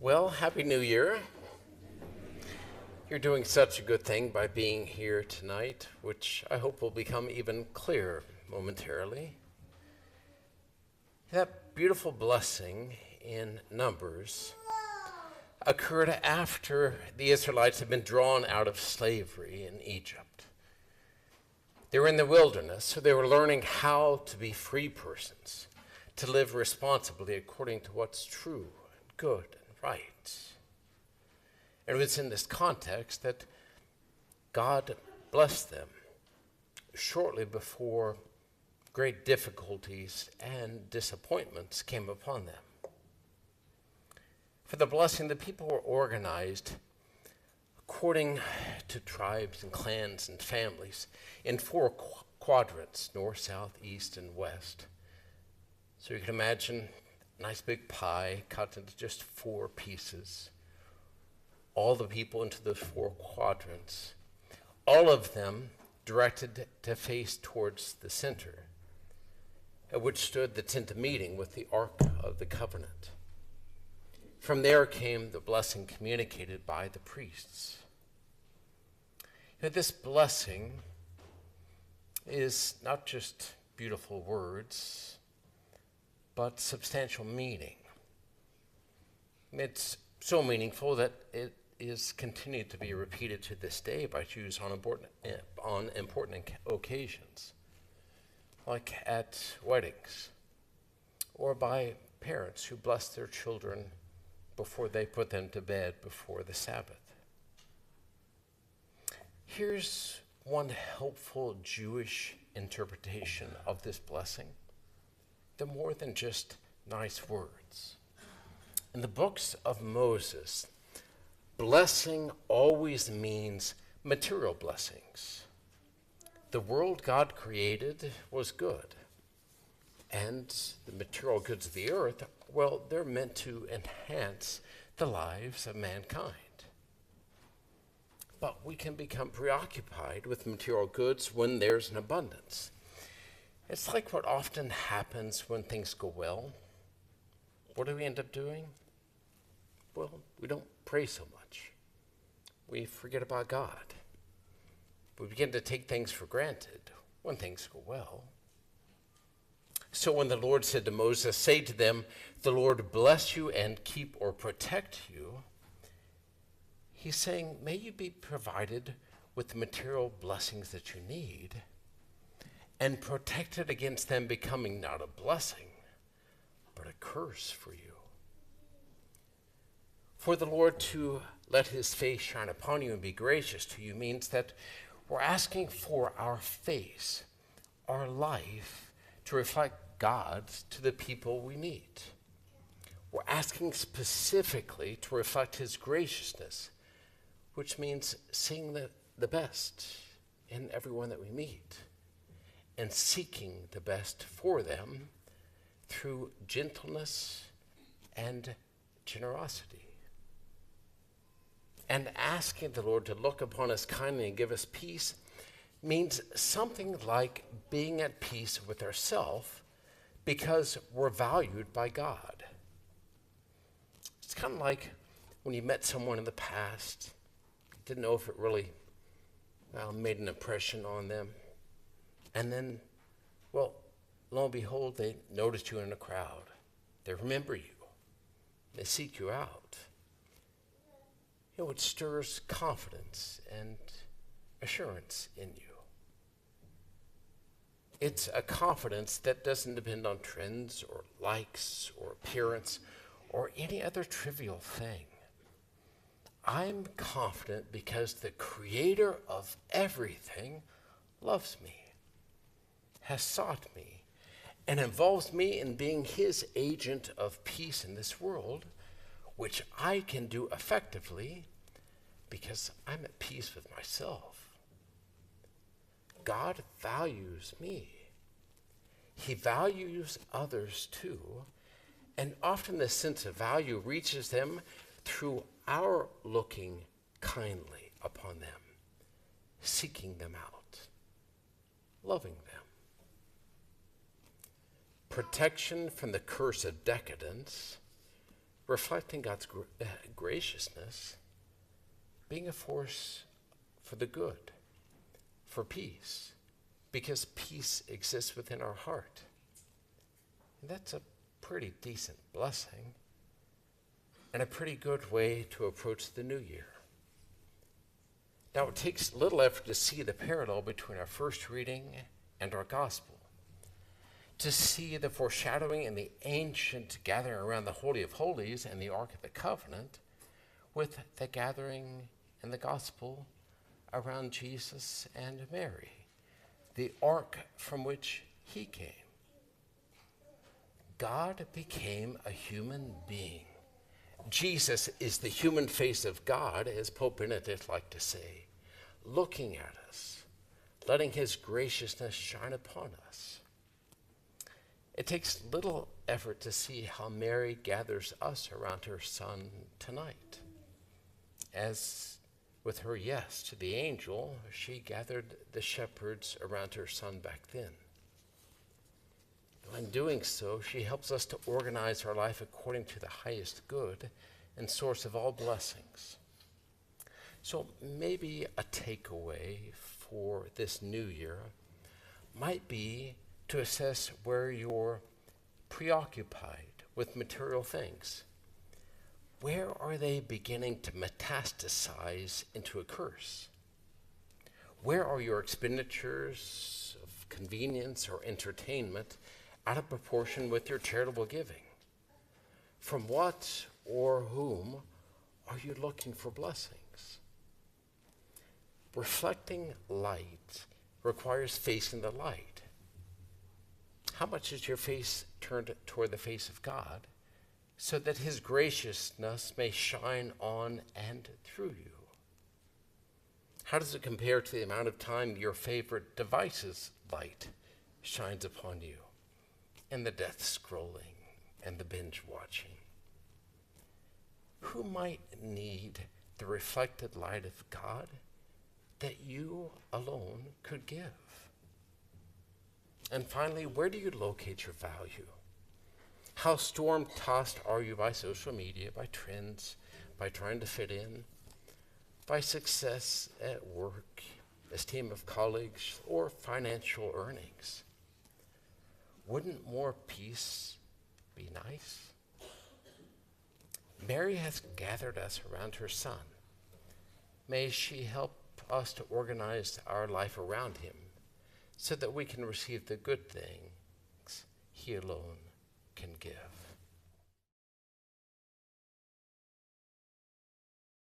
Well, Happy New Year. You're doing such a good thing by being here tonight, which I hope will become even clearer momentarily. That beautiful blessing in Numbers occurred after the Israelites had been drawn out of slavery in Egypt. They were in the wilderness, so they were learning how to be free persons, to live responsibly according to what's true and good and right. And it was in this context that God blessed them shortly before great difficulties and disappointments came upon them. For the blessing, the people were organized according to tribes and clans and families in four quadrants, north, south, east, and west. So you can imagine a nice big pie cut into just four pieces. All the people into the four quadrants, all of them directed to face towards the center, at which stood the tent of meeting with the Ark of the Covenant. From there came the blessing communicated by the priests. This blessing is not just beautiful words, but substantial meaning. It's so meaningful that it is continued to be repeated to this day by Jews on important occasions, like at weddings, or by parents who bless their children before they put them to bed before the Sabbath. Here's one helpful Jewish interpretation of this blessing. They're more than just nice words. In the books of Moses, blessing always means material blessings. The world God created was good, and the material goods of the earth, well, they're meant to enhance the lives of mankind. But we can become preoccupied with material goods when there's an abundance. It's like what often happens when things go well. What do we end up doing? Well, we don't pray so much. We forget about God. We begin to take things for granted when things go well. So when the Lord said to Moses, "Say to them, the Lord bless you and keep or protect you," he's saying, may you be provided with the material blessings that you need and protected against them becoming not a blessing, but a curse for you. For the Lord to let his face shine upon you and be gracious to you means that we're asking for our face, our life, to reflect God to the people we meet. We're asking specifically to reflect his graciousness, which means seeing the best in everyone that we meet and seeking the best for them through gentleness and generosity. And asking the Lord to look upon us kindly and give us peace means something like being at peace with ourselves because we're valued by God. It's kind of like when you met someone in the past, didn't know if it really made an impression on them. And then, well, lo and behold, they noticed you in a crowd. They remember you. They seek you out. It stirs confidence and assurance in you. It's a confidence that doesn't depend on trends or likes or appearance or any other trivial thing. I'm confident because the creator of everything loves me, has sought me, and involves me in being his agent of peace in this world, which I can do effectively because I'm at peace with myself. God values me. He values others too, and often the sense of value reaches them through our looking kindly upon them, seeking them out, loving them. Protection from the curse of decadence reflecting God's graciousness, being a force for the good, for peace, because peace exists within our heart. And that's a pretty decent blessing and a pretty good way to approach the new year. Now, it takes little effort to see the parallel between our first reading and our gospel, to see the foreshadowing in the ancient gathering around the Holy of Holies and the Ark of the Covenant with the gathering in the gospel around Jesus and Mary, the ark from which he came. God became a human being. Jesus is the human face of God, as Pope Benedict liked to say, looking at us, letting his graciousness shine upon us. It takes little effort to see how Mary gathers us around her son tonight. As with her yes to the angel, she gathered the shepherds around her son back then. In doing so, she helps us to organize our life according to the highest good and source of all blessings. So maybe a takeaway for this new year might be to assess where you're preoccupied with material things. Where are they beginning to metastasize into a curse? Where are your expenditures of convenience or entertainment out of proportion with your charitable giving? From what or whom are you looking for blessings? Reflecting light requires facing the light. How much is your face turned toward the face of God so that his graciousness may shine on and through you? How does it compare to the amount of time your favorite device's light shines upon you, and the death scrolling and the binge watching? Who might need the reflected light of God that you alone could give? And finally, where do you locate your value? How storm-tossed are you by social media, by trends, by trying to fit in, by success at work, esteem of colleagues, or financial earnings? Wouldn't more peace be nice? Mary has gathered us around her son. May she help us to organize our life around him so that we can receive the good things he alone can give.